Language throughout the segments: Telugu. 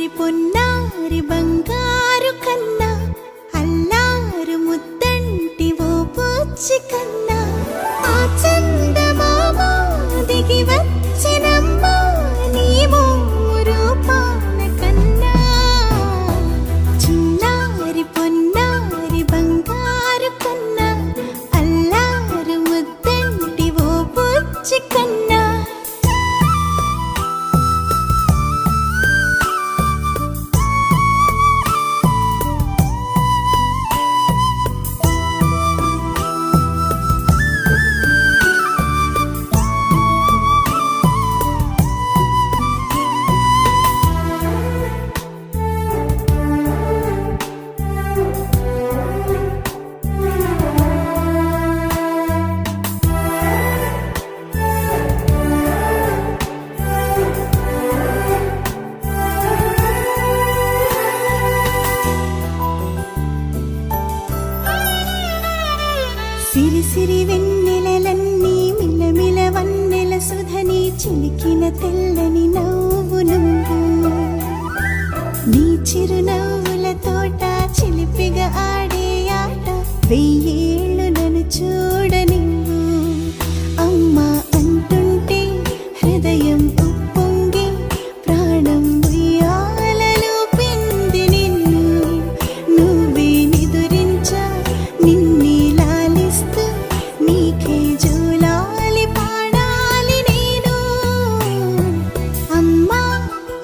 పొన్నారి బంగారు కన్నా అల్లారు ముద్దంటి ఓ పూచి కన్నా ఆ చందమామ దిగి వచ్చినమ్మ నీ రూపాన కన్నా చిన్నారి పొన్నారి బంగారు కన్నా అల్లారు ముద్దంటి ఓ పూచి కన్నా సిరి సిరి వెన్నెలలన్నీ మిలమిల వన్నెల సుధని చిలికిన తెల్లని నవ్వు నువ్వు నీ చిరునవ్వుల తోట చిలిపిగా ఆడే ఆట వెయ్యేళ్ళు నన్ను చూడ నువ్వు అమ్మా అంటుంటే హృదయం ఉప్పొంగి ప్రాణం ఉయ్యాలలో పిండి నిన్ను నువ్వే నిదురించా నిన్నే నీకే జోలాలి పాడాలి నేను అమ్మా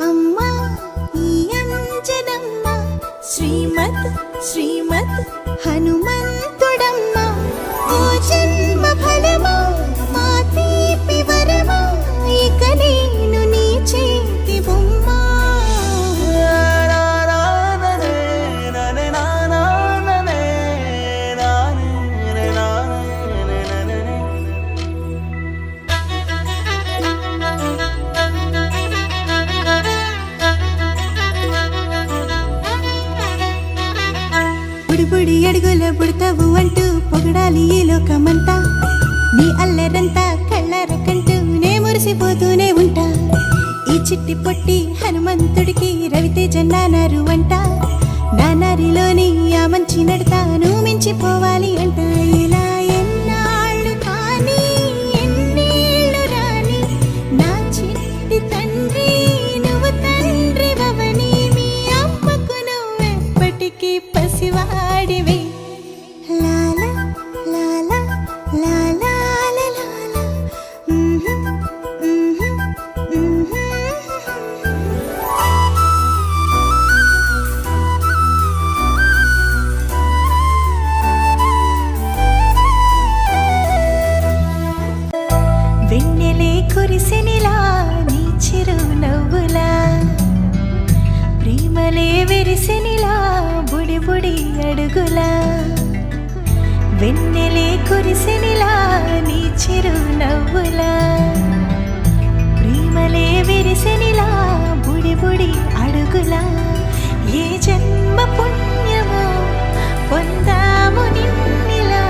అమ్మా ఈ అంజనమ్మ శ్రీమత్ శ్రీమత్ హనుమంతుడమ్మ ఓ జన్మ ఫలమా మా తీపి వరమా ఇక నేను నీ చేతి బొమ్మ బుడి అడుగుల బుడతావు అంటూ పొగడాలి ఈ లోకమంతా నీ అల్లరంతా కళ్ళారకంటూ నే మురిసిపోతూనే ఉంటా ఈ చిట్టి పొట్టి హనుమంతుడికి రవితేజ నానారు అంట నానారిలోని ఆ మంచి నడతాను మించిపోవాలి అంట ఇలా ఎన్నాళ్ళు కానీ ఎన్నేళ్ళు రాని నా చిట్టి తండ్రి నువ్వు తండ్రి భవని మీ అమ్మకు నువ్వెప్పటికీ పసివాడివి లాలా లాలా లాలా లాలా వెన్నెలే కురిసినిలా నీ చిరు నవ్వులా ప్రేమలే విరిసినిలా బుడి బుడి అడుగులా వెన్నెలే కురిసినిలా నీ చిరు నవ్వులా ప్రేమలే విరిసినిలా బుడి బుడి అడుగులా ఏ జన్మ పుణ్యమో పొందాము నిన్నిలా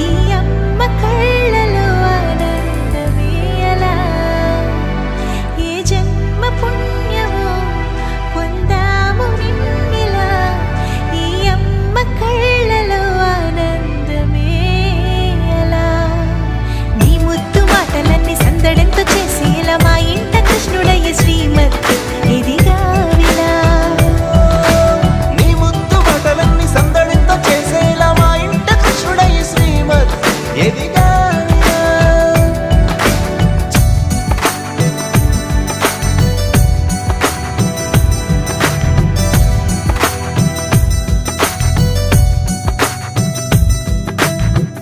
ఈ అమ్మ కళ్ళలో ఆనందమే అలా ఏ జన్మ పుణ్యమో పొందాము నిన్నిలా ఈ అమ్మ కళ్ళలో ఆనందమే అలా నీ ముద్దు మాటలన్నీ సందడంతో చేసేలా మా ఇంట కృష్ణుడయ్య శ్రీమత్ ఇదిగా విలా నీ ముద్దు మాటలన్నీ సందడంతో చేసేలా మా ఇంట కృష్ణుడయ్య శ్రీమత్ ఎదిగా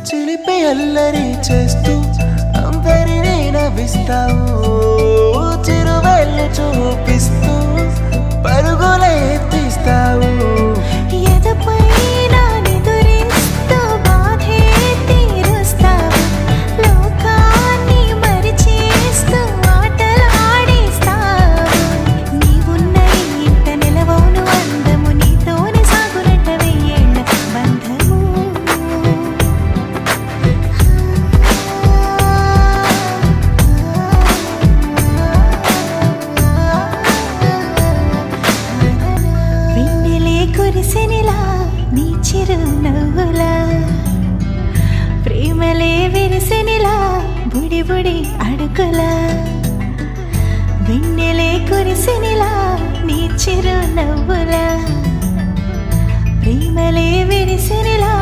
చిలిపి అల్లరి చేస్తూ అందరినీ నవ్విస్తావు చిరువేళ్ళు చూపిస్తూ పరుగులే తీస్తావు ఎదపై నా నిదురిస్తూ బాధే తీరుస్తావు లోకాన్ని మరిచేస్తూ ఆటలు ఆడిస్తావు నీవున్న ఇంట నిలవవును అందము నీతోనే సాగునట్ట వెయ్యేళ్ళ బంధము దేవుడి అడుగులా వెన్నెలే కురిసినిలా నీ చిరు నవ్వులా ప్రేమలే విరిసినిలా